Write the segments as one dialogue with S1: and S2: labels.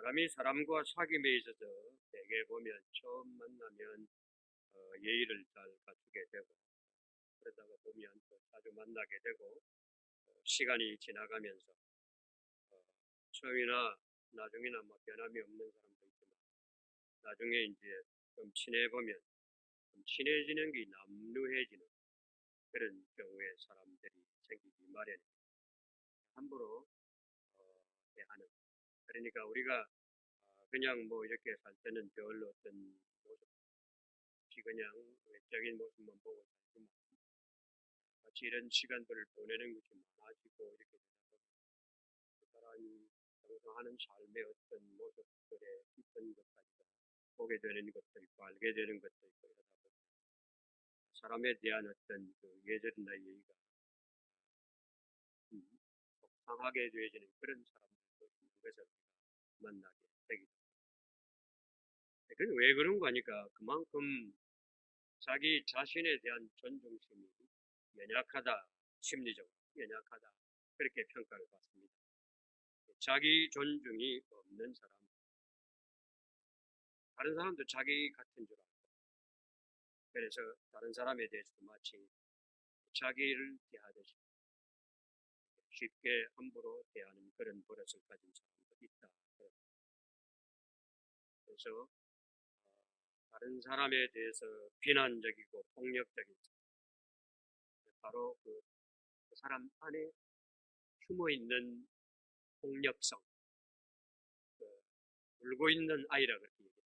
S1: 사람이 사람과 사귐에 있어서 대개 보면 처음 만나면 예의를 잘 갖추게 되고, 그러다가 보면 또 자주 만나게 되고, 시간이 지나가면서 처음이나 나중이나 뭐 변함이 없는 사람도 있지만, 나중에 이제 좀 친해보면 좀 친해지는 게 남루해지는 그런 경우에 사람들이 생기기 마련입니다. 함부로 대하는, 그러니까 우리가 그냥 뭐 이렇게 살 때는 별로 어떤 모습 없이 그냥 외적인 모습만 보고 살지만, 같이 이런 시간들을 보내는 것이 많아지고 이렇게 되다 보면 그 사람이 성장하는 삶의 어떤 모습들의 깊은 것까지도 보게 되는 것도 있고 알게 되는 것도 있고, 이러다 보면 사람에 대한 어떤 그 예절이나 예의가 상하게 되어지는 그런 사람들도 있는 것을 만나게 되기 때문에. 그건 왜 그런 거 하니까 그만큼 자기 자신에 대한 존중심이 연약하다, 심리적으로 연약하다, 그렇게 평가를 받습니다. 자기 존중이 없는 사람, 다른 사람도 자기 같은 줄 알고, 그래서 다른 사람에 대해서도 마치 자기를 대하듯이 쉽게 함부로 대하는 그런 버릇을 가진 사람도 있다. 그래서 다른 사람에 대해서 비난적이고 폭력적인, 바로 그 사람 안에 숨어 있는 폭력성, 울고 있는 아이라 그렇게 얘기해요.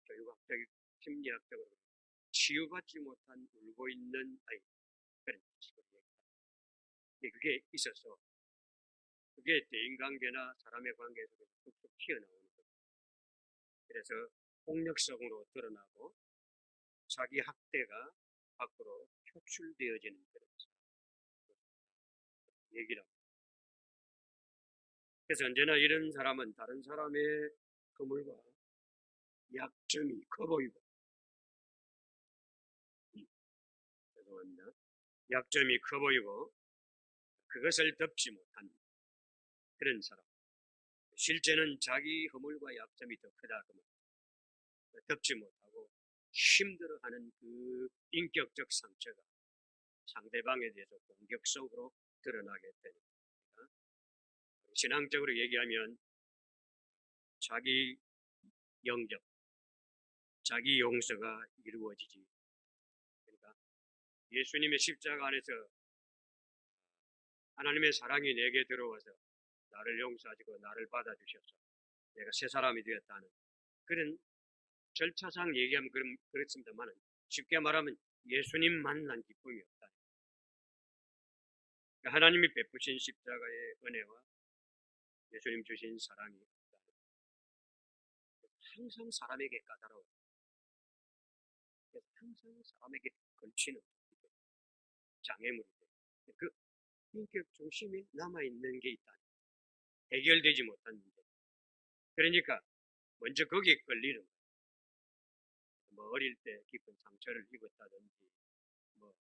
S1: 교육학적, 심리학적으로 치유받지 못한 울고 있는 아이, 그런 식으로 얘기합니다. 그게 있어서 그게 대인관계나 사람의 관계에서 툭툭 튀어나오는 거예요. 그래서 폭력성으로 드러나고 자기 학대가 밖으로 표출되어지는 그런 얘기라고. 그래서 언제나 이런 사람은 다른 사람의 그물과 약점이 커 보이고, 죄송합니다. 약점이 커 보이고 그것을 덮지 못한 그런 사람. 실제는 자기 허물과 약점이 더 크다 그러면 덮지 못하고 힘들어하는 그 인격적 상처가 상대방에 대해서 공격적으로 드러나게 됩니다. 신앙적으로 얘기하면 자기 영접, 자기 용서가 이루어지지. 그러니까 예수님의 십자가 안에서 하나님의 사랑이 내게 들어와서 나를 용서하시고 나를 받아주셔서 내가 새 사람이 되었다는 그런 절차상 얘기하면 그렇습니다만, 쉽게 말하면 예수님 만난 기쁨이 없다. 그러니까 하나님이 베푸신 십자가의 은혜와 예수님 주신 사랑이 없다. 항상 사람에게 까다로워. 항상 사람에게 걸치는 장애물이 돼. 그 인격 중심이 남아있는 게 있다. 해결되지 못한 문제. 그러니까 먼저 거기에 걸리는 거예요. 뭐 어릴 때 깊은 상처를 입었다든지, 뭐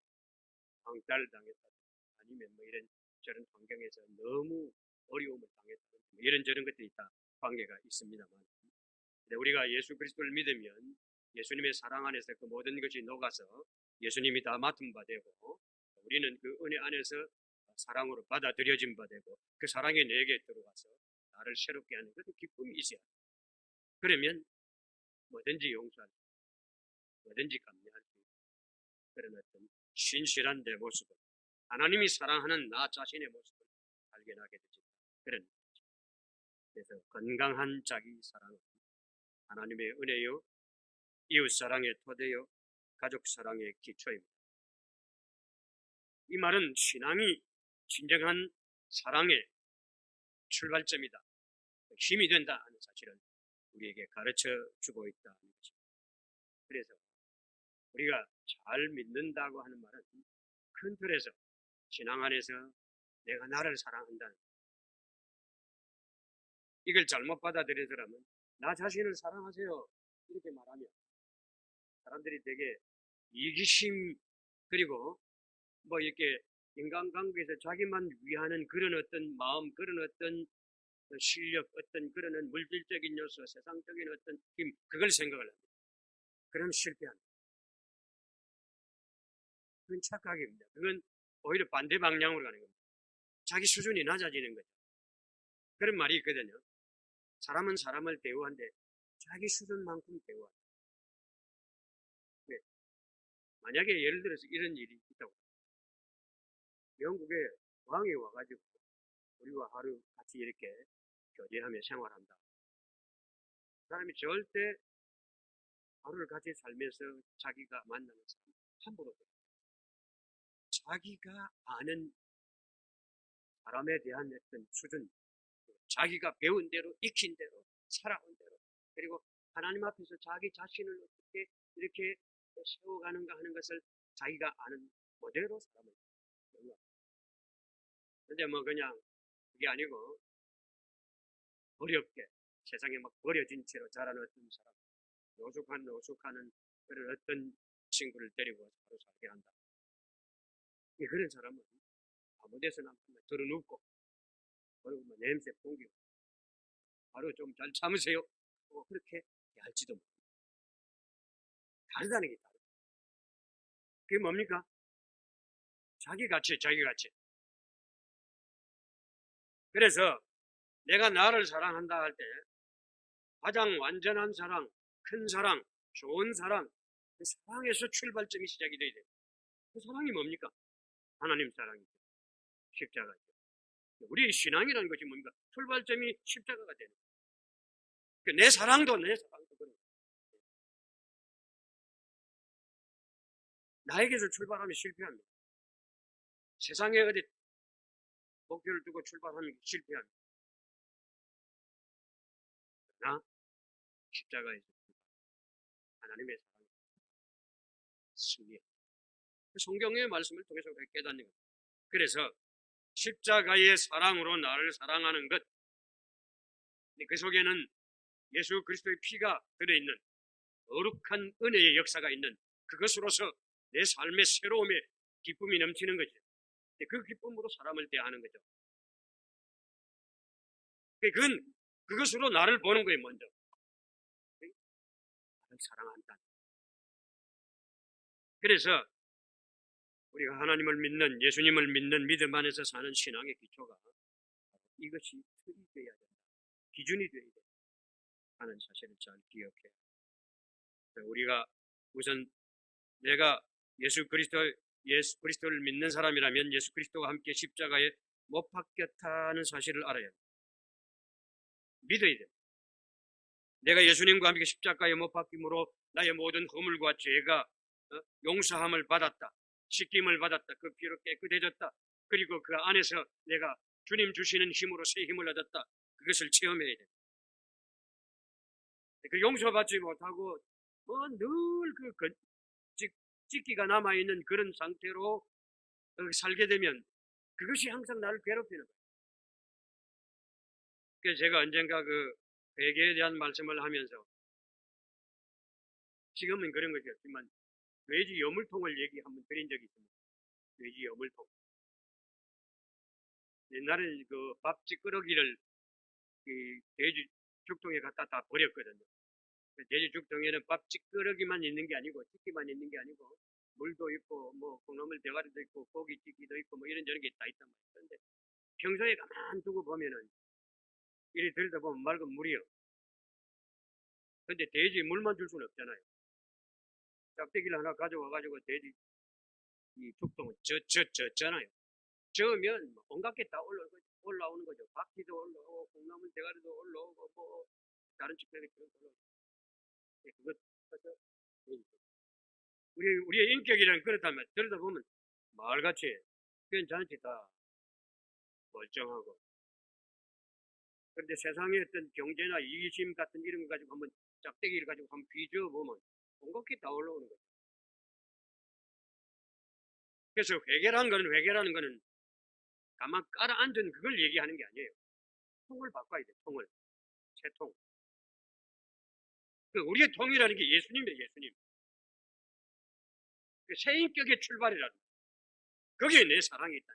S1: 왕따를 당했다든지, 아니면 뭐 이런 저런 환경에서 너무 어려움을 당했다든지, 뭐 이런저런 것들이 다 관계가 있습니다만, 근데 우리가 예수 그리스도를 믿으면 예수님의 사랑 안에서 그 모든 것이 녹아서 예수님이 다 맡은 바 되고, 우리는 그 은혜 안에서 사랑으로 받아들여진 바 되고, 그 사랑이 내게 들어가서 나를 새롭게 하는 그런 기쁨이 있어야 돼. 그러면 뭐든지 용서할 수 있고 뭐든지 감내할 수 있고, 그런 어떤 신실한 내 모습을, 하나님이 사랑하는 나 자신의 모습을 발견하게 되지. 그런, 그래서 건강한 자기 사랑은 하나님의 은혜요, 이웃 사랑의 토대요, 가족 사랑의 기초입니다. 이 말은 신앙이 진정한 사랑의 출발점이다, 힘이 된다 하는 사실을 우리에게 가르쳐 주고 있다는 것입니다. 그래서 우리가 잘 믿는다고 하는 말은 큰 틀에서 신앙 안에서 내가 나를 사랑한다는, 이걸 잘못 받아들이더라면 나 자신을 사랑하세요 이렇게 말하면 사람들이 되게 이기심, 그리고 뭐 이렇게 인간관계에서 자기만 위하는 그런 어떤 마음, 그런 어떤 실력, 어떤 그런 물질적인 요소, 세상적인 어떤 힘, 그걸 생각을 합니다. 그럼 실패합니다. 그건 착각입니다. 그건 오히려 반대 방향으로 가는 겁니다. 자기 수준이 낮아지는 거죠. 그런 말이 있거든요. 사람은 사람을 대우한데 자기 수준만큼 대우한다. 네. 만약에 예를 들어서 이런 일이 있다고. 영국에 왕이 와가지고 우리와 하루 같이 이렇게 교제하며 생활한다. 그 사람이 절대 하루를 같이 살면서 자기가 만나는 사람 함부로 자기가 아는 사람에 대한 어떤 수준, 자기가 배운 대로, 익힌 대로, 살아온 대로, 그리고 하나님 앞에서 자기 자신을 어떻게 이렇게 세워가는가 하는 것을 자기가 아는 그대로 사람을 배우는. 근데 뭐 그냥 그게 아니고 어렵게 세상에 막 버려진 채로 자라는 어떤 사람, 노숙하는 그런 어떤 친구를 데리고 와서 바로 살게 한다. 그런 사람은 아무 데서나 들어눕고 그리고 뭐 냄새 풍기고 바로 좀 잘 참으세요. 그렇게 할지도 모릅니다. 다르다는 게 다르다. 그게 뭡니까? 자기 가치. 그래서 내가 나를 사랑한다 할 때 가장 완전한 사랑, 큰 사랑, 좋은 사랑, 그 사랑에서 출발점이 시작이 돼야 돼요. 그 사랑이 뭡니까? 하나님 사랑이죠. 십자가죠. 우리의 신앙이라는 것이 뭡니까? 출발점이 십자가가 되는 거예요. 그러니까 내 사랑도 그런 거예요. 나에게서 출발하면 실패합니다. 세상에 어디 목표를 두고 출발하면 실패합니다. 그러나 십자가에서 하나님의 사랑이 승리합니다. 성경의 말씀을 통해서 깨닫는 겁니다. 그래서 십자가의 사랑으로 나를 사랑하는 것, 그 속에는 예수 그리스도의 피가 들어있는 거룩한 은혜의 역사가 있는 그것으로서 내 삶의 새로움에 기쁨이 넘치는 거죠. 그 기쁨으로 사람을 대하는 거죠. 그것으로 나를 보는 거예요. 먼저 나를 사랑한다. 그래서 우리가 하나님을 믿는, 예수님을 믿는 믿음 안에서 사는 신앙의 기초가 이것이 틀이 되어야 된다. 기준이 되어야 된다 하는 사실을 잘 기억해요. 우리가 우선 내가 예수 그리스도를 믿는 사람이라면 예수 그리스도와 함께 십자가에 못 박혔다는 사실을 알아야 합니다. 믿어야 돼요. 내가 예수님과 함께 십자가에 못 박힘으로 나의 모든 허물과 죄가 용서함을 받았다. 씻김을 받았다. 그 피로 깨끗해졌다. 그리고 그 안에서 내가 주님 주시는 힘으로 새 힘을 얻었다. 그것을 체험해야 돼. 그 용서받지 못하고 늘 찢기가 남아있는 그런 상태로 살게 되면 그것이 항상 나를 괴롭히는 거예요. 그래서 제가 언젠가 그 회개에 대한 말씀을 하면서 지금은 그런 것이 없지만 돼지 여물통을 얘기 한번 드린 적이 있습니다. 돼지 여물통. 옛날에 그 밥 찌끄러기를 돼지 죽통에 갖다 다 버렸거든요. 돼지 죽통에는 밥 찌끄러기만 있는 게 아니고 찌기만 있는 게 아니고 물도 있고 뭐 콩나물 대가리도 있고 고기 찌기도 있고 뭐 이런저런 게 다 있단 말이에요. 그런데 평소에 가만 두고 보면은 이리 들다 보면 맑은 물이요. 근데 돼지 물만 줄 수는 없잖아요. 짝대기를 하나 가져와가지고 돼지 이 죽통은 젖잖아요. 저으면 온갖 게 다 올라오는 거죠. 바퀴도 올라오고 콩나물 대가리도 올라오고 뭐 다른 찌끄러기도 올라오고. 그것 우리의 인격이란 그렇다면 들다 보면 말같이 괜찮지 다 멀쩡하고. 그런데 세상의 어떤 경제나 이기심 같은 이런 거 가지고 한번 짝대기를 가지고 한번 비벼 보면 온갖 게 다 올라오는 거죠. 그래서 회개라는 거는 가만 깔아앉은 그걸 얘기하는 게 아니에요. 통을 바꿔야 돼. 통을. 새 통. 우리의 통이라는 게 예수님이에요. 예수님. 새 인격의 출발이라는 거기에 내 사랑이 있다.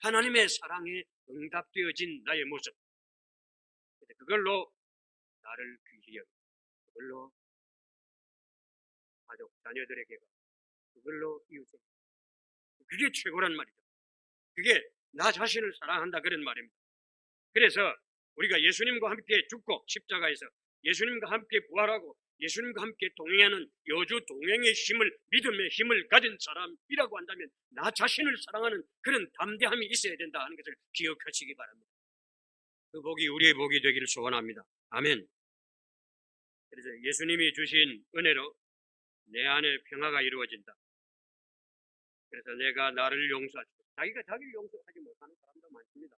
S1: 하나님의 사랑의 응답되어진 나의 모습, 그걸로 나를 귀히 여기고, 그걸로 가족, 자녀들에게, 그걸로 이웃에, 그게 최고란 말이죠. 그게 나 자신을 사랑한다 그런 말입니다. 그래서 우리가 예수님과 함께 죽고 십자가에서 예수님과 함께 부활하고 예수님과 함께 동행하는 여주 동행의 힘을, 믿음의 힘을 가진 사람이라고 한다면 나 자신을 사랑하는 그런 담대함이 있어야 된다 하는 것을 기억하시기 바랍니다. 그 복이 우리의 복이 되기를 소원합니다. 아멘. 그래서 예수님이 주신 은혜로 내 안에 평화가 이루어진다. 그래서 내가 나를 용서하지, 자기가 자기를 용서하지 못하는 사람도 많습니다.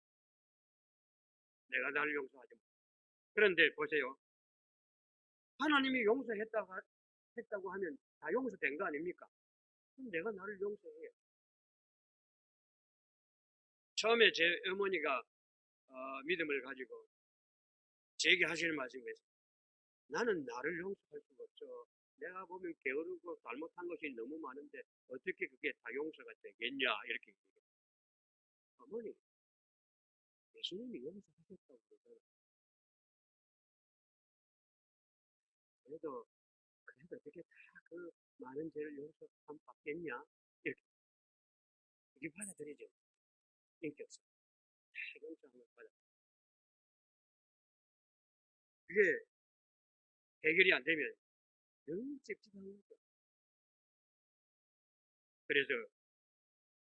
S1: 내가 나를 용서하지 못한다. 그런데 보세요. 하나님이 용서했다고 하면 다 용서된 거 아닙니까? 그럼 내가 나를 용서해. 처음에 제 어머니가 믿음을 가지고 제게 하시는 말씀이 있어요. 나는 나를 용서할 수가 없어. 내가 보면 게으르고 잘못한 것이 너무 많은데 어떻게 그게 다 용서가 되겠냐 이렇게 얘기해요. 어머니, 예수님이 용서하셨다고 그러잖아. 그래도 어떻게 다 그 많은 죄를 용서함 받겠냐 이렇게 받아들이죠. 인격성 다 용서함을 받아. 그게 해결이 안 되면 영 찝찝한 거죠. 그래서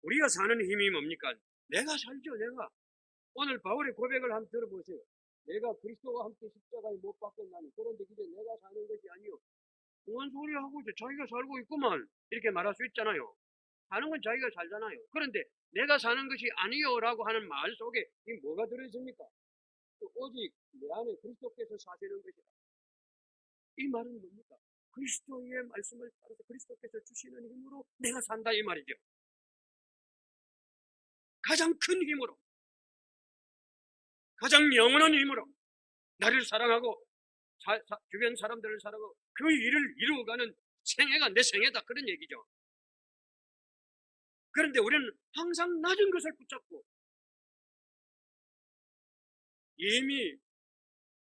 S1: 우리가 사는 힘이 뭡니까? 내가 살죠. 내가 오늘 바울의 고백을 한번 들어보세요. 내가 그리스도와 함께 십자가에 못 박혔나니 그런데 그게 내가 사는 것이 아니요 무슨 소리 하고 있어. 자기가 살고 있구만 이렇게 말할 수 있잖아요. 사는 건 자기가 살잖아요. 그런데 내가 사는 것이 아니요라고 하는 말 속에 이 뭐가 들어있습니까? 오직 내 안에 그리스도께서 사시는 것이다. 이 말은 뭡니까? 그리스도의 말씀을 따라서 그리스도께서 주시는 힘으로 내가 산다 이 말이죠. 가장 큰 힘으로, 가장 영원한 힘으로 나를 사랑하고 주변 사람들을 사랑하고 그 일을 이루어가는 생애가 내 생애다 그런 얘기죠. 그런데 우리는 항상 낮은 것을 붙잡고 이미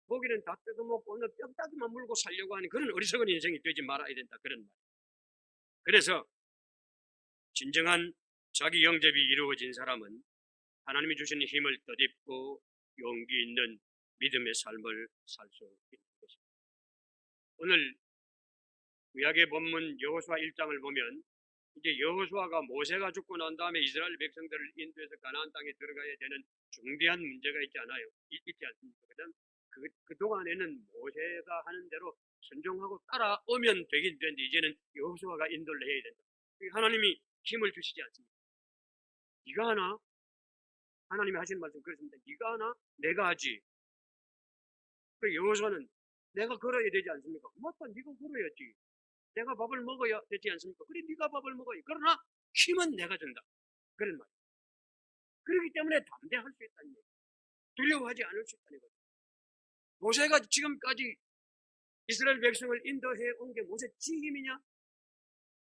S1: 고기는 다 뜯어먹고 오늘 뼈다귀만 물고 살려고 하는 그런 어리석은 인생이 되지 말아야 된다 그런 말. 그래서 진정한 자기 영접이 이루어진 사람은 하나님이 주신 힘을 덧입고 용기 있는 믿음의 삶을 살 수 있는 것입니다. 오늘 구약의 본문 여호수아 1장을 보면 이제 여호수아가 모세가 죽고 난 다음에 이스라엘 백성들을 인도해서 가나안 땅에 들어가야 되는 중대한 문제가 있지 않습니까? 그동안에는 모세가 하는 대로 순종하고 따라오면 되긴 되는데 이제는 여호수아가 인도를 해야 된다. 하나님이 힘을 주시지 않습니까? 네가 하나? 하나님이 하시는 말씀 그렇습니다. 네가 하나? 내가 하지. 그 여호수아는 내가 걸어야 되지 않습니까? 맞다, 네가 걸어야지. 내가 밥을 먹어야 되지 않습니까? 그래, 네가 밥을 먹어야. 그러나 힘은 내가 준다. 그런 말. 그렇기 때문에 담대할 수 있다는 얘기. 두려워하지 않을 수 있다는 거죠. 모세가 지금까지 이스라엘 백성을 인도해 온 게 모세 지 힘이냐?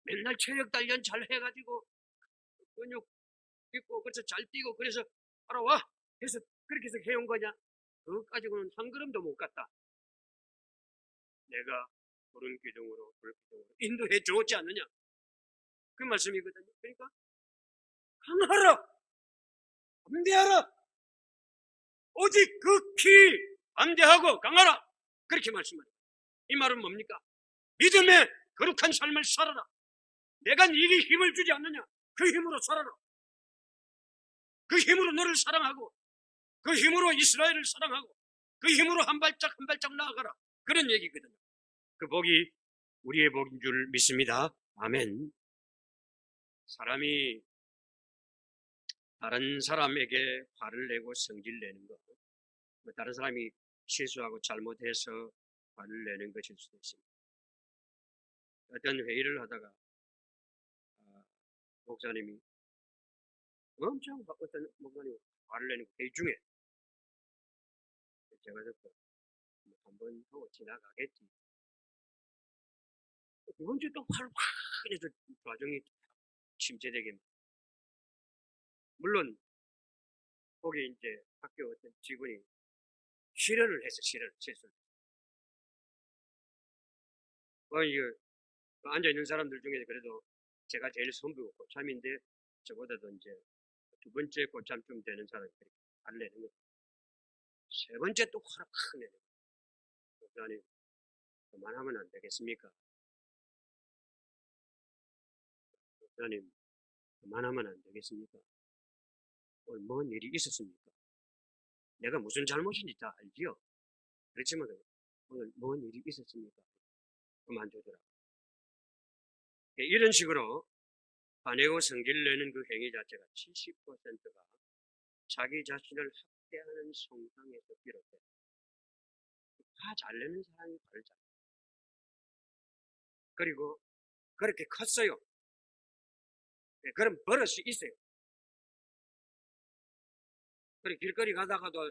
S1: 맨날 체력 단련 잘 해가지고 근육 있고 그래서 잘 뛰고 그래서 따라와 해서 그렇게 해서 해온 거냐? 그것까지는 한 걸음도 못 갔다. 내가 푸른 기둥으로 인도해 주었지 않느냐? 그 말씀이거든요. 그러니까 강하라, 담대하라, 오직 극히 담대하고 강하라 그렇게 말씀합니다. 이 말은 뭡니까? 믿음의 거룩한 삶을 살아라. 내가 네게 힘을 주지 않느냐? 그 힘으로 살아라. 그 힘으로 너를 사랑하고 그 힘으로 이스라엘을 사랑하고 그 힘으로 한 발짝 한 발짝 나아가라. 그런 얘기거든요. 그 복이 우리의 복인 줄 믿습니다. 아멘. 사람이 다른 사람에게 화를 내고 성질 내는 것, 다른 사람이 실수하고 잘못해서 화를 내는 것일 수도 있습니다. 어떤 회의를 하다가 목사님이 엄청 어떤 목사님이 화를 내는 회의 중에 제가 듣고 한번 하고 지나가겠지. 두 번째 또 화를 확 내서 과정이 침체되게. 물론 거기 이제 학교 어떤 직원이 실언을 해서 실수. 이거 앉아있는 사람들 중에 그래도 제가 제일 선배고 고참인데 저보다도 이제 두 번째 고참쯤 되는 사람이 안 내는 거예요. 세 번째 또 확 내는 거예요. 목사님, 그만하면 안 되겠습니까? 목사님, 그만하면 안 되겠습니까? 오늘 뭔 일이 있었습니까? 내가 무슨 잘못인지 다 알지요? 그렇지만 오늘 뭔 일이 있었습니까? 그만두더라. 이런 식으로 화내고 성질 내는 그 행위 자체가 70%가 자기 자신을 학대하는 성향에서 비롯해 화 잘 내는 사람이 바로 잘. 그리고 그렇게 컸어요. 그런 버릇이 있어요. 그리고 길거리 가다가도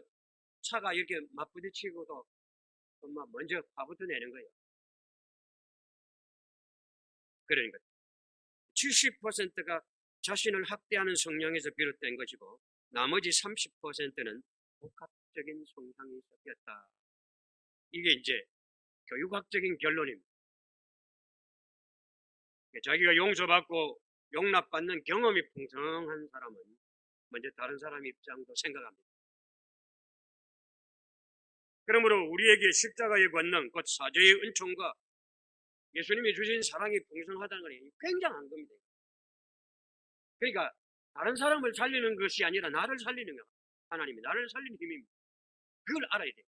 S1: 차가 이렇게 맞부딪히고도 먼저 화부터 내는 거예요. 그러니까 70%가 자신을 학대하는 성향에서 비롯된 것이고 나머지 30%는 복합적인 성향이 섞였다. 이게 이제 교육학적인 결론입니다. 자기가 용서받고 용납받는 경험이 풍성한 사람은 먼저 다른 사람 입장도 생각합니다. 그러므로 우리에게 십자가의 권능, 곧 사죄의 은총과 예수님이 주신 사랑이 풍성하다는 것이 굉장한 겁니다. 그러니까 다른 사람을 살리는 것이 아니라 나를 살리는 것. 하나님이 나를 살리는 힘입니다. 그걸 알아야 돼요.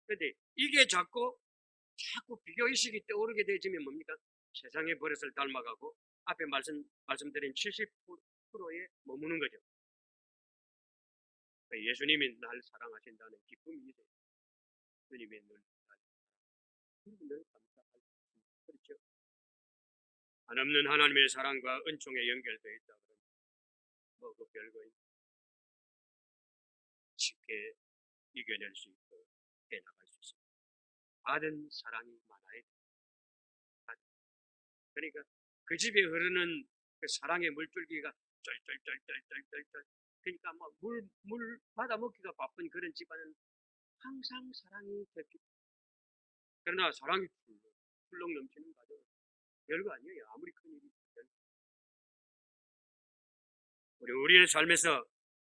S1: 그런데 이게 자꾸 비교의식이 떠오르게 되지면 뭡니까? 세상의 버릇을 닮아가고 앞에 말씀드린 70%에 머무는 거죠. 예수님이 날 사랑하신다는 기쁨이 있어요. 예수님이 늘 감사하죠. 그렇죠? 한없는 하나님의 사랑과 은총에 연결되어 있다 그러면 그 별거 쉽게 이겨낼 수 있고 해나갈 수 있습니다. 받은 사랑이 많아야 됩니다. 그러니까 그 집에 흐르는 그 사랑의 물줄기가 쩔쩔쩔쩔쩔쩔. 그러니까 물 받아먹기가 바쁜 그런 집안은 항상 사랑이 겹치고, 그러나 사랑이 훌렁 넘치는 가정은 별거 아니에요. 아무리 큰 일이 있어도. 우리의 삶에서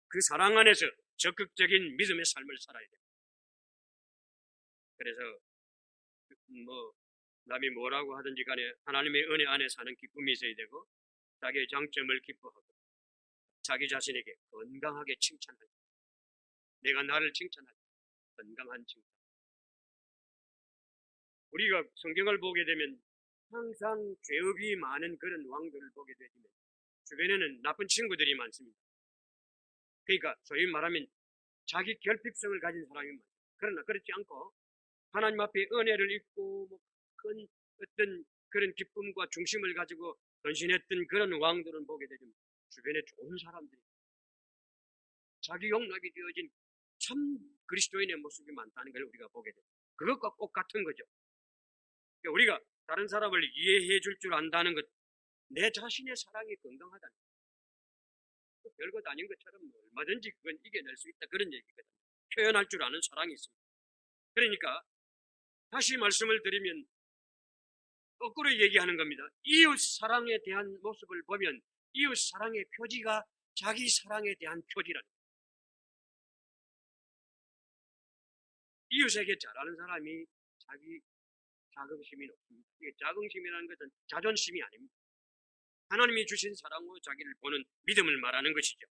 S1: 그 사랑 안에서 적극적인 믿음의 삶을 살아야 돼요. 그래서 남이 뭐라고 하든지 간에 하나님의 은혜 안에 사는 기쁨이 있어야 되고, 자기의 장점을 기뻐하고 자기 자신에게 건강하게 칭찬하고, 내가 나를 칭찬하고 건강한 칭찬. 우리가 성경을 보게 되면 항상 죄업이 많은 그런 왕들을 보게 되지만 주변에는 나쁜 친구들이 많습니다. 그러니까 소위 말하면 자기 결핍성을 가진 사람이 많아요. 그러나 그렇지 않고 하나님 앞에 은혜를 입고 큰 어떤 그런 기쁨과 중심을 가지고 헌신했던 그런 왕들을 보게 되면 주변에 좋은 사람들이, 자기 용납이 되어진 참 그리스도인의 모습이 많다는 걸 우리가 보게 돼요. 그것과 똑같은 거죠. 그러니까 우리가 다른 사람을 이해해 줄 줄 안다는 것, 내 자신의 사랑이 건강하다는 것, 별것 아닌 것처럼 얼마든지 그건 이겨낼 수 있다, 그런 얘기거든요. 표현할 줄 아는 사랑이 있습니다. 그러니까 다시 말씀을 드리면 거꾸로 얘기하는 겁니다. 이웃 사랑에 대한 모습을 보면 이웃 사랑의 표지가 자기 사랑에 대한 표지라는 거예요. 이웃에게 잘하는 사람이 자기 자긍심이 높습니다. 이게 자긍심이라는 것은 자존심이 아닙니다. 하나님이 주신 사랑으로 자기를 보는 믿음을 말하는 것이죠.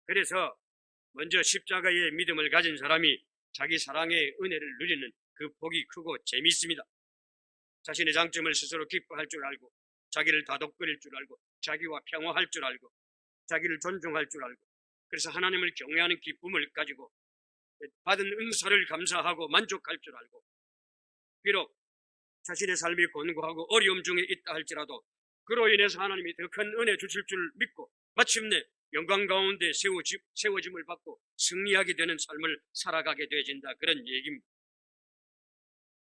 S1: 그래서 먼저 십자가의 믿음을 가진 사람이 자기 사랑의 은혜를 누리는 그 복이 크고 재미있습니다. 자신의 장점을 스스로 기뻐할 줄 알고, 자기를 다독거릴 줄 알고, 자기와 평화할 줄 알고, 자기를 존중할 줄 알고, 그래서 하나님을 경외하는 기쁨을 가지고 받은 은사를 감사하고 만족할 줄 알고, 비록 자신의 삶이 곤고하고 어려움 중에 있다 할지라도 그로 인해서 하나님이 더 큰 은혜 주실 줄 믿고 마침내 영광 가운데 세워짐을 받고 승리하게 되는 삶을 살아가게 되어진다, 그런 얘기입니다.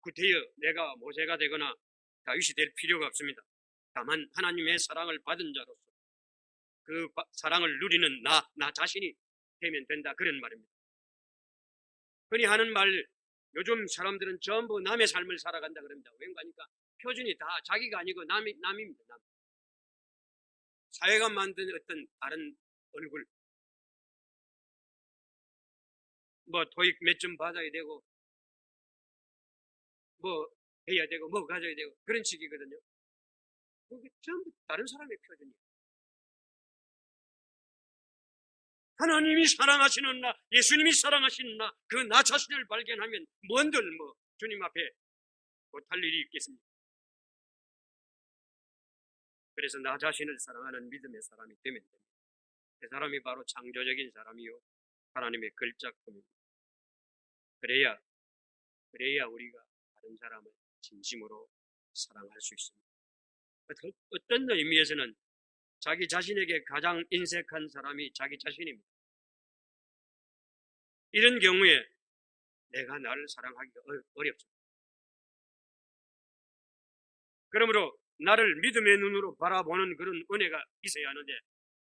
S1: 구태여 내가 모세가 되거나 다윗이 될 필요가 없습니다. 다만 하나님의 사랑을 받은 자로서 그 사랑을 누리는 나 자신이 되면 된다. 그런 말입니다. 흔히 하는 말, 요즘 사람들은 전부 남의 삶을 살아간다 그럽니다. 왠가니까 표준이 다 자기가 아니고 남입니다. 남. 사회가 만든 어떤 다른 얼굴, 뭐 토익 몇 점 받아야 되고, 뭐 해야 되고, 뭐 가져야 되고, 그런 식이거든요. 그게 전부 다른 사람의 표준이에요. 하나님이 사랑하시는 나, 예수님이 사랑하시는 나, 그 나 자신을 발견하면 뭔들 주님 앞에 못할 일이 있겠습니까? 그래서 나 자신을 사랑하는 믿음의 사람이 되면 됩니다. 그 사람이 바로 창조적인 사람이요, 하나님의 걸작품입니다. 그래야 우리가 다른 사람을 진심으로 사랑할 수 있습니다. 어떤 의미에서는 자기 자신에게 가장 인색한 사람이 자기 자신입니다. 이런 경우에 내가 나를 사랑하기가 어렵습니다. 그러므로 나를 믿음의 눈으로 바라보는 그런 은혜가 있어야 하는데,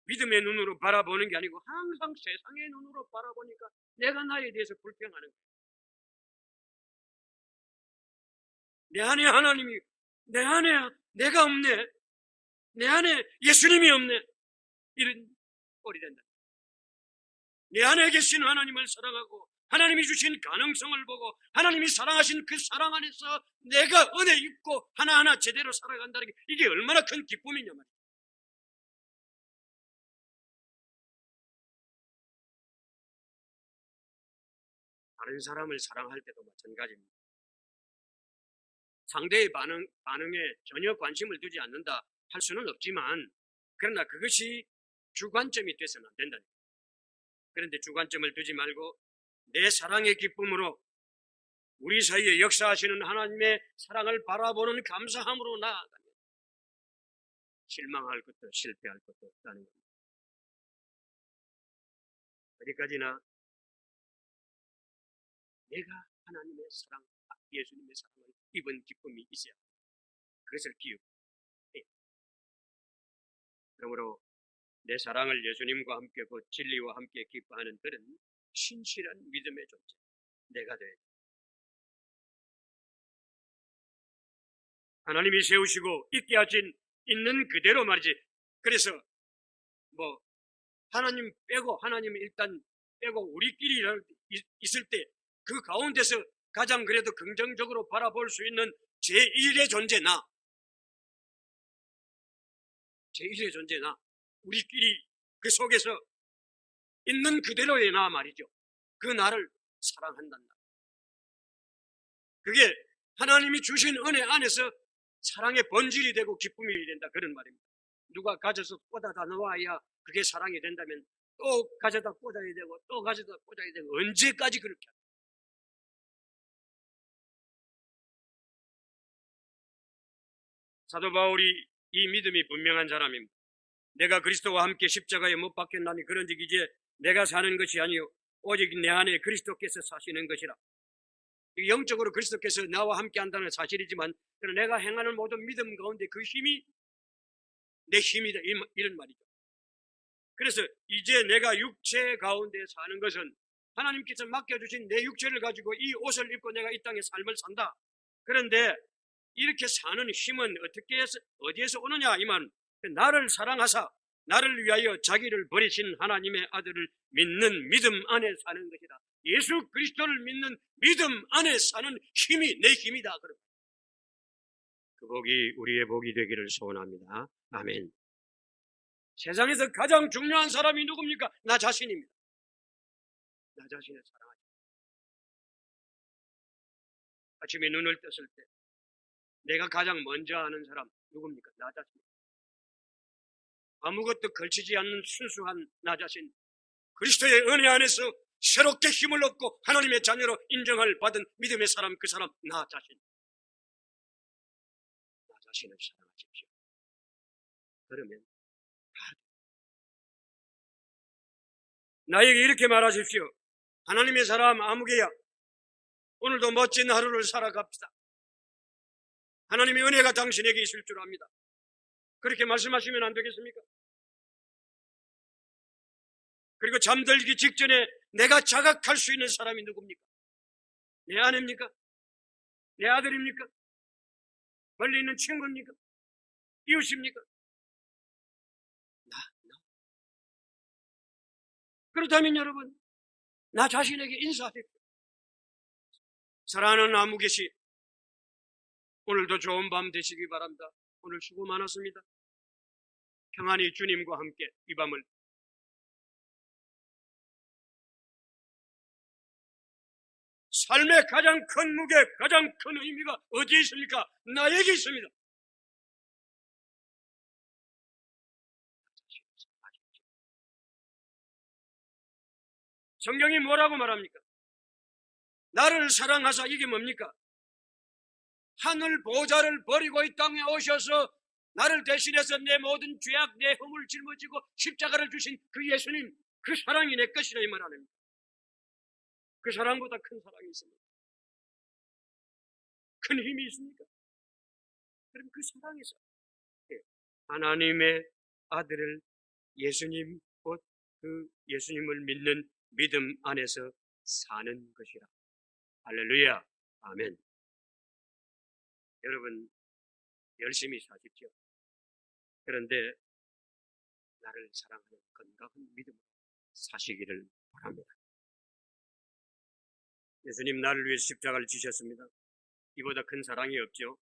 S1: 믿음의 눈으로 바라보는 게 아니고 항상 세상의 눈으로 바라보니까 내가 나에 대해서 불평하는 거예요. 내 안에 하나님이, 내 안에 내가 없네, 내 안에 예수님이 없네, 이런 꼴이 된다. 내 안에 계신 하나님을 사랑하고 하나님이 주신 가능성을 보고 하나님이 사랑하신 그 사랑 안에서 내가 은혜 입고 하나하나 제대로 살아간다는 게 이게 얼마나 큰 기쁨이냐 말이야. 다른 사람을 사랑할 때도 마찬가지입니다. 상대의 반응에 전혀 관심을 두지 않는다 할 수는 없지만, 그러나 그것이 주관점이 돼서는 안 된다. 그런데 주관점을 두지 말고 내 사랑의 기쁨으로 우리 사이에 역사하시는 하나님의 사랑을 바라보는 감사함으로 나아가면 실망할 것도 실패할 것도 없다는 겁니다. 어디까지나 내가 하나님의 사랑, 예수님의 사랑을 입은 기쁨이 있어야 합니다. 그것을 기억해요. 그러므로 내 사랑을 예수님과 함께 그 진리와 함께 기뻐하는 그런 신실한 믿음의 존재, 내가 돼야 됩니다. 하나님이 세우시고 있게 하신 있는 그대로 말이지. 그래서 하나님 빼고, 하나님 일단 빼고 우리끼리 있을 때 그 가운데서 가장 그래도 긍정적으로 바라볼 수 있는 제1의 존재 제1의 존재 우리끼리 그 속에서 있는 그대로의 나 말이죠. 그 나를 사랑한단다. 그게 하나님이 주신 은혜 안에서 사랑의 본질이 되고 기쁨이 된다, 그런 말입니다. 누가 가져서 꽂아다 놓아야 그게 사랑이 된다면 또 가져다 꽂아야 되고 또 가져다 꽂아야 되고 언제까지 그렇게 할까? 사도 바울이 이 믿음이 분명한 사람입니다. 내가 그리스도와 함께 십자가에 못 박혔나니 그런즉 이제 내가 사는 것이 아니요 오직 내 안에 그리스도께서 사시는 것이라. 영적으로 그리스도께서 나와 함께 한다는 사실이지만 내가 행하는 모든 믿음 가운데 그 힘이 내 힘이다, 이런 말이죠. 그래서 이제 내가 육체 가운데 사는 것은 하나님께서 맡겨주신 내 육체를 가지고 이 옷을 입고 내가 이 땅에 삶을 산다. 그런데 이렇게 사는 힘은 어디에서 오느냐? 이 말은 나를 사랑하사 나를 위하여 자기를 버리신 하나님의 아들을 믿는 믿음 안에 사는 것이다. 예수 그리스도를 믿는 믿음 안에 사는 힘이 내 힘이다. 그 복이 우리의 복이 되기를 소원합니다. 아멘. 세상에서 가장 중요한 사람이 누굽니까? 나 자신입니다. 나 자신을 사랑하죠. 아침에 눈을 떴을 때 내가 가장 먼저 아는 사람 누굽니까? 나 자신. 아무것도 걸치지 않는 순수한 나 자신, 그리스도의 은혜 안에서 새롭게 힘을 얻고 하나님의 자녀로 인정을 받은 믿음의 사람, 그 사람 나 자신. 나 자신을 사랑하십시오. 그러면 나에게 이렇게 말하십시오. 하나님의 사람 아무개야, 오늘도 멋진 하루를 살아갑시다. 하나님의 은혜가 당신에게 있을 줄 압니다. 그렇게 말씀하시면 안 되겠습니까? 그리고 잠들기 직전에 내가 자각할 수 있는 사람이 누굽니까? 내 아내입니까? 내 아들입니까? 멀리 있는 친구입니까? 이웃입니까? 나. 그렇다면 여러분, 나 자신에게 인사하십시오. 사랑하는 아무개시, 오늘도 좋은 밤 되시기 바랍니다. 오늘 수고 많았습니다. 평안히 주님과 함께 이 밤을 삶의 가장 큰 무게, 가장 큰 의미가 어디에 있습니까? 나에게 있습니다. 성경이 뭐라고 말합니까? 나를 사랑하사, 이게 뭡니까? 하늘 보좌를 버리고 이 땅에 오셔서 나를 대신해서 내 모든 죄악, 내 허물 짊어지고 십자가를 주신 그 예수님, 그 사랑이 내 것이라 이 말 아닙니까? 그 사랑보다 큰 사랑이 있습니다. 큰 힘이 있습니까? 그럼 그 사랑에서 하나님의 아들을 예수님, 곧 그 예수님을 믿는 믿음 안에서 사는 것이라. 할렐루야. 아멘. 여러분, 열심히 사십시오. 그런데 나를 사랑하는 건강한 믿음으로 사시기를 바랍니다. 예수님 나를 위해 십자가를 지셨습니다. 이보다 큰 사랑이 없죠.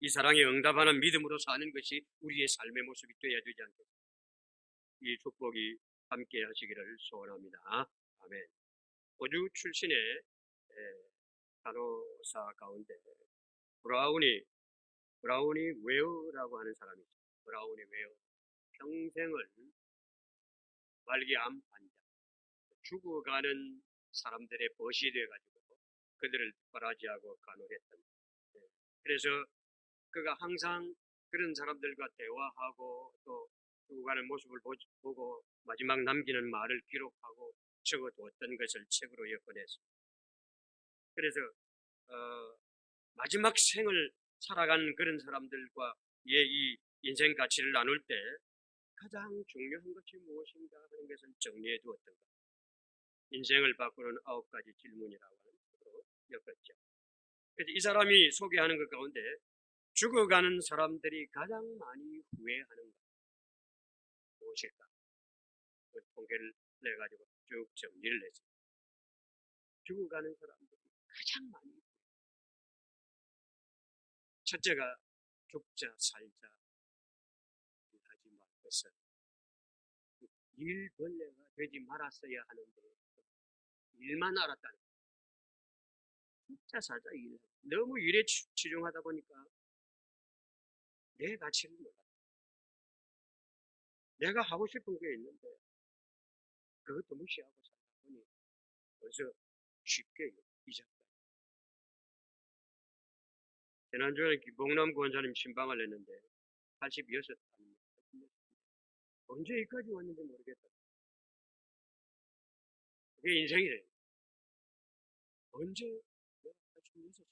S1: 이 사랑에 응답하는 믿음으로 사는 것이 우리의 삶의 모습이 되어야 되지 않겠습니까? 이 축복이 함께 하시기를 소원합니다. 아멘. 호주 출신의 간호사 가운데 브라우니 웨어라고 하는 사람이 있죠. 브라우니 웨어. 평생을 말기암 환자, 죽어가는 사람들의 벗이 되어가지고 그들을 바라지하고 간호했던. 그래서 그가 항상 그런 사람들과 대화하고 또 죽어가는 모습을 보고 마지막 남기는 말을 기록하고 적어두었던 것을 책으로 엮어냈습니다. 그래서 마지막 생을 살아가는 그런 사람들과 이 인생 가치를 나눌 때 가장 중요한 것이 무엇인가 하는 것을 정리해 두었던 것. 인생을 바꾸는 9가지 질문이라고 하는 것으로 엮었죠. 그래서 이 사람이 소개하는 것 가운데 죽어가는 사람들이 가장 많이 후회하는 것 무엇일까? 그 통계를 내가지고 쭉 정리를 했습니다. 죽어가는 사람들이 가장 많이 첫째가 죽자 살자 하지 말 것을 일벌레가 되지 말았어야 하는데 일만 알았다는 거예요. 죽자 살자 일. 너무 일에 치중하다 보니까 내 가치를 몰라. 내가 하고 싶은 게 있는데 그것도 무시하고 살다 보니 벌써 쉽게 잊었다. 지난주에 김봉남 구원자님 신방을 했는데 86살입니다. 언제 여기까지 왔는지 모르겠다. 그게 인생이래. 언제 내가 86살.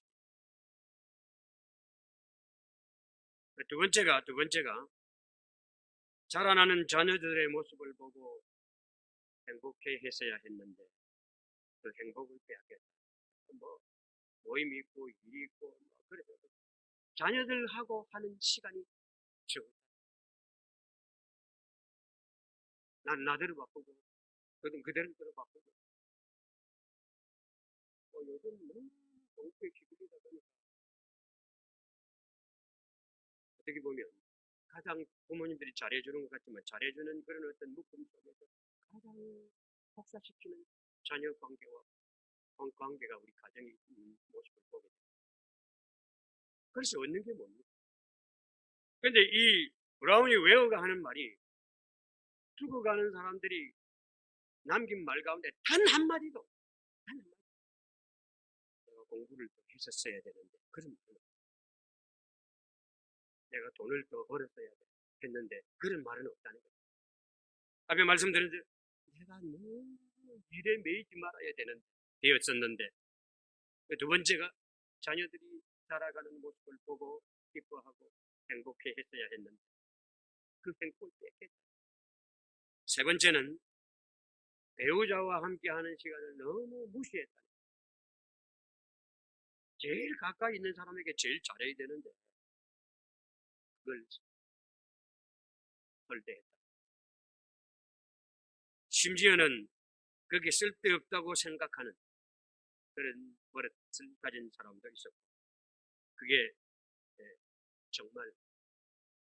S1: 두 번째가 자라나는 자녀들의 모습을 보고 행복해 했어야 했는데 그 행복을 빼앗겼다. 모임이 있고 일이 있고 그래서 자녀들하고 하는 시간이 적었다. 난 나대로 바쁘고 그대로 바쁘고 요즘 너무 공부에 기분이다 보니까 어떻게 보면 가장 부모님들이 잘해주는 것 같지만 잘해주는 그런 어떤 묶음 속에서 가장 혹사시키는 자녀 관계가 우리 가정의 모습을 보게 됩니다. 그래서 얻는 게 뭡니까? 그런데 이 브라우니 웨어가 하는 말이 죽어가는 사람들이 남긴 말 가운데 단 한마디도 내가 공부를 더 했었어야 되는데 그런 말은 내가 돈을 더 벌었어야 했는데 그런 말은 없다는 거예요. 앞에 말씀드렸는데 내가 너무 일에 매이지 말아야 되었었는데 두 번째가 자녀들이 살아가는 모습을 보고 기뻐하고 행복해 했어야 했는데 그 행복을 뺏겼다. 세 번째는 배우자와 함께하는 시간을 너무 무시했다. 제일 가까이 있는 사람에게 제일 잘해야 되는데 그걸 헐대했다. 심지어는 그게 쓸데없다고 생각하는 그런 버릇을 가진 사람도 있었고, 그게 정말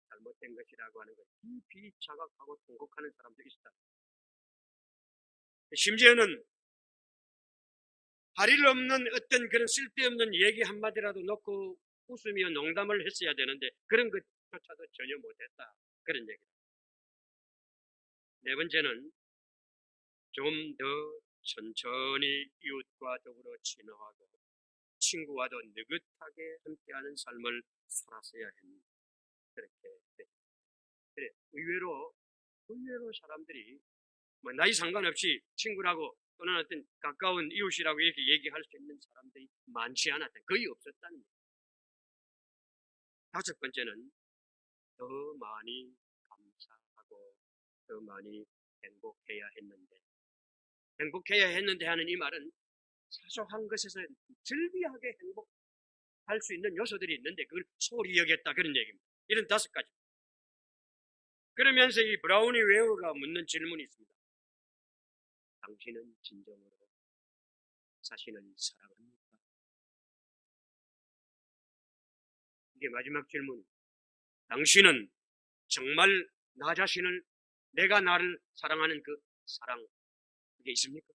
S1: 잘못된 것이라고 하는 걸 깊이 자각하고 통곡하는 사람도 있었다. 심지어는 할 일 없는 어떤 그런 쓸데없는 얘기 한마디라도 놓고 웃으며 농담을 했어야 되는데 그런 것조차도 전혀 못했다. 그런 얘기다. 네 번째는 좀 더 천천히 이웃과 더불어 친화하고 친구와도 느긋하게 함께하는 삶을 살았어야 했는데 그렇게 됐다. 그래, 의외로 사람들이 뭐 나이 상관없이 친구라고 또는 어떤 가까운 이웃이라고 이렇게 얘기할 수 있는 사람들이 많지 않았다. 거의 없었다는 거예요. 다섯 번째는 더 많이 감사하고 더 많이 행복해야 했는데 하는 이 말은 사소한 것에서 즐비하게 행복할 수 있는 요소들이 있는데 그걸 소홀히 여겼다, 그런 얘기입니다. 이런 다섯 가지. 그러면서 이 브라우니 웨어가 묻는 질문이 있습니다. 당신은 진정으로 자신을 사랑합니까? 이게 마지막 질문입니다. 당신은 정말 나 자신을, 내가 나를 사랑하는 그 사랑, 그게 있습니까?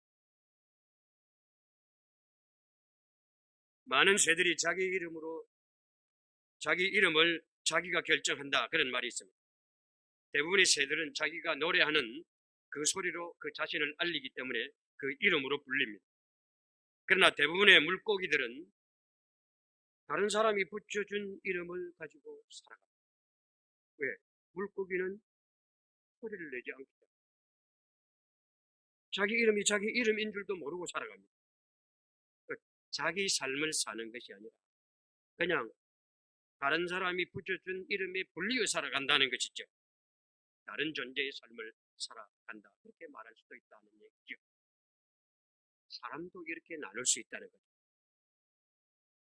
S1: 많은 새들이 자기 이름을 자기가 결정한다, 그런 말이 있습니다. 대부분의 새들은 자기가 노래하는 그 소리로 그 자신을 알리기 때문에 그 이름으로 불립니다. 그러나 대부분의 물고기들은 다른 사람이 붙여준 이름을 가지고 살아갑니다. 왜? 물고기는 소리를 내지 않기 때문에 자기 이름이 자기 이름인 줄도 모르고 살아갑니다. 자기 삶을 사는 것이 아니라 그냥 다른 사람이 붙여준 이름에 불리어 살아간다는 것이죠. 다른 존재의 삶을 살아간다, 그렇게 말할 수도 있다는 얘기죠. 사람도 이렇게 나눌 수 있다는 거죠.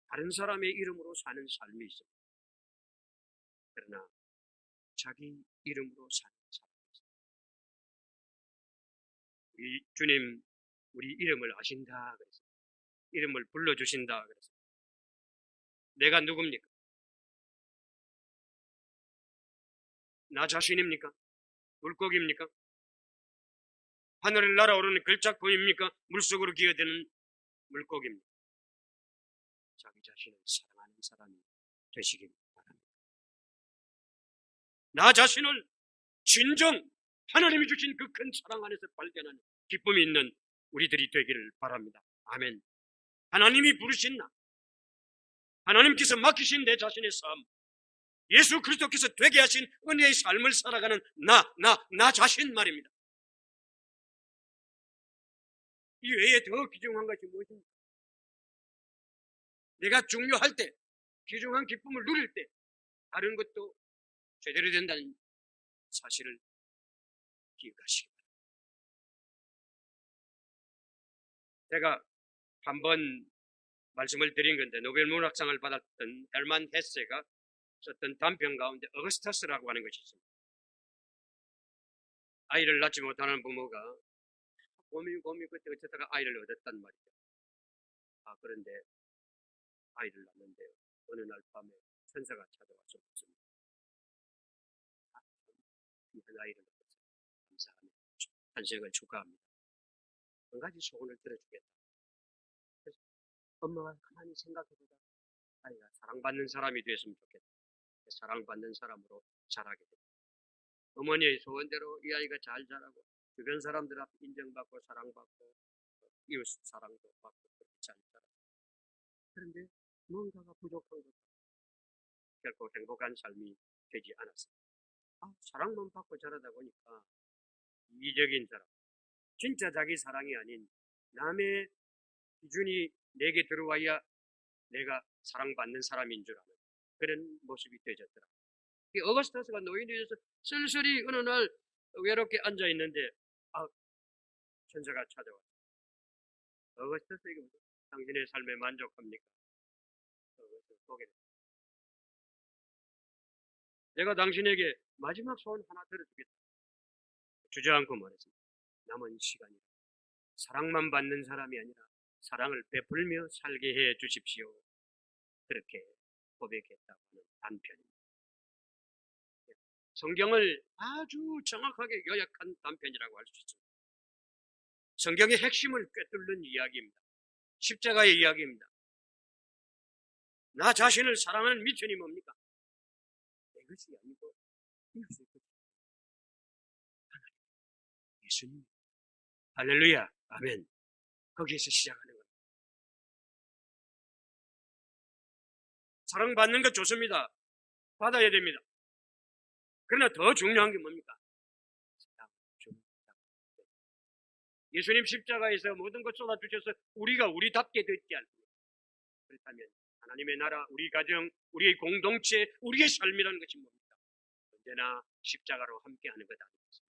S1: 다른 사람의 이름으로 사는 삶이 있습니다. 그러나 자기 이름으로 사는 삶이 있습니다. 우리 주님, 우리 이름을 아신다 그래서 이름을 불러주신다 그래서 내가 누굽니까? 나 자신입니까? 물고기입니까? 하늘을 날아오르는 걸작보입니까? 물속으로 기어드는 물고기입니까? 자기 자신을 사랑하는 사람이 되시길 바랍니다. 나 자신을 진정 하나님이 주신 그 큰 사랑 안에서 발견하는 기쁨이 있는 우리들이 되기를 바랍니다. 아멘. 하나님이 부르신 나, 하나님께서 맡기신 내 자신의 삶, 예수 그리스도께서 되게 하신 은혜의 삶을 살아가는 나 자신 말입니다. 이 외에 더 귀중한 것이 무엇입니까? 내가 중요할 때, 귀중한 기쁨을 누릴 때 다른 것도 제대로 된다는 사실을 기억하시기 바랍니다. 제가 한번 말씀을 드린 건데 노벨 문학상을 받았던 헬만 헤세가 썼던 단편 가운데 어거스터스라고 하는 것이 있습니다. 아이를 낳지 못하는 부모가 고민 끝에 어쩌다가 아이를 얻었단 말이죠. 그런데 아이를 낳는데 어느 날 밤에 천사가 찾아와서 묻습니다. 귀한 아이를 낳아서 감사합니다. 탄생을 축하합니다. 한 가지 소원을 들어주겠다. 그래서 엄마가 가만히 생각해보다 아이가 사랑받는 사람이 되었으면 좋겠다. 사랑받는 사람으로 자라게 됩니다. 어머니의 소원대로 이 아이가 잘 자라고 주변 사람들 앞에 인정받고 사랑받고 이웃 사랑도 받고 그렇게 잘 자라고. 그런데 뭔가가 부족한 것 같아요. 결코 행복한 삶이 되지 않았습니다. 사랑만 받고 자라다 보니까 이기적인 사람, 진짜 자기 사랑이 아닌 남의 기준이 내게 들어와야 내가 사랑받는 사람인 줄 아는 그런 모습이 되졌더라. 이 어거스터스가 노인이 되어서 쓸쓸히 어느 날 외롭게 앉아있는데 천사가 찾아왔어요. 어거스터스, 이거 당신의 삶에 만족합니까? 어거스터스, 내가 당신에게 마지막 소원 하나 들어주겠다. 주저앉고 말했습니다. 남은 시간이 사랑만 받는 사람이 아니라 사랑을 베풀며 살게 해 주십시오. 그렇게 고백했다고 하는 단편입니다. 성경을 아주 정확하게 요약한 단편이라고 할 수 있습니다. 성경의 핵심을 꿰뚫는 이야기입니다. 십자가의 이야기입니다. 나 자신을 사랑하는 미천이 뭡니까? 내 것이 아니고 이것이 하나님, 예수님. 할렐루야, 아멘. 거기에서 시작하는 겁니다. 사랑받는 것 좋습니다. 받아야 됩니다. 그러나 더 중요한 게 뭡니까? 예수님 십자가에서 모든 것 쏟아주셔서 우리가 우리답게 됐지 않습니까? 그렇다면 하나님의 나라, 우리 가정, 우리의 공동체, 우리의 삶이라는 것이 뭡니까? 언제나 십자가로 함께하는 것 아니겠습니까?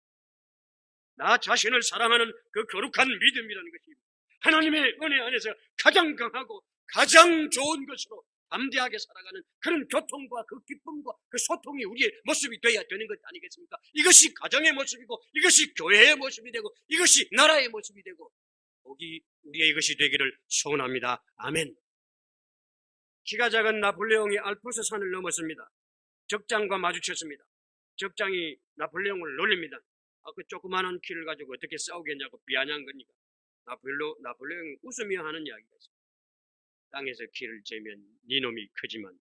S1: 나 자신을 사랑하는 그 거룩한 믿음이라는 것이 하나님의 은혜 안에서 가장 강하고 가장 좋은 것으로 담대하게 살아가는 그런 교통과 그 기쁨과 그 소통이 우리의 모습이 되어야 되는 것 아니겠습니까? 이것이 가정의 모습이고, 이것이 교회의 모습이 되고, 이것이 나라의 모습이 되고, 거기 우리의 이것이 되기를 소원합니다. 아멘. 키가 작은 나폴레옹이 알프스 산을 넘었습니다. 적장과 마주쳤습니다. 적장이 나폴레옹을 놀립니다. 그 조그마한 키를 가지고 어떻게 싸우겠냐고 비아냥 거니까. 나폴레옹이 웃으며 하는 이야기가 있습니다. 땅에서 키를 재면 네 놈이 크지만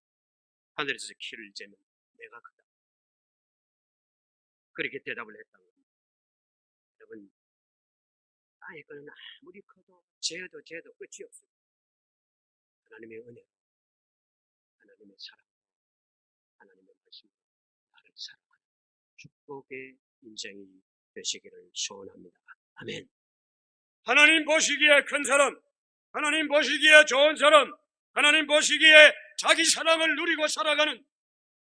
S1: 하늘에서 키를 재면 내가 크다. 그렇게 대답을 했다고 합니다. 여러분, 나의 거는 아무리 커도 재도 끝이 없습니다. 하나님의 은혜, 하나님의 사랑, 하나님의 말씀, 나를 사랑하는 축복의 인생이 되시기를 소원합니다. 아멘. 하나님 보시기에 큰 사람, 하나님 보시기에 좋은 사람, 하나님 보시기에 자기 사랑을 누리고 살아가는,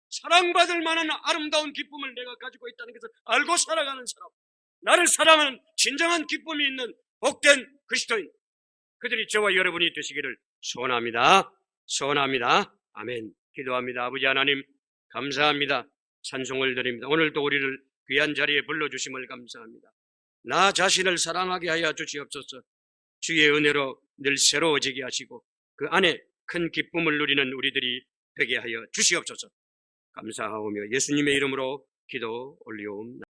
S1: 사랑받을 만한 아름다운 기쁨을 내가 가지고 있다는 것을 알고 살아가는 사람, 나를 사랑하는 진정한 기쁨이 있는 복된 그리스도인, 그들이 저와 여러분이 되시기를 소원합니다. 소원합니다. 아멘. 기도합니다. 아버지 하나님, 감사합니다. 찬송을 드립니다. 오늘도 우리를 귀한 자리에 불러주심을 감사합니다. 나 자신을 사랑하게 하여 주시옵소서. 주의 은혜로 늘 새로워지게 하시고 그 안에 큰 기쁨을 누리는 우리들이 되게 하여 주시옵소서. 감사하오며 예수님의 이름으로 기도 올리옵나이다.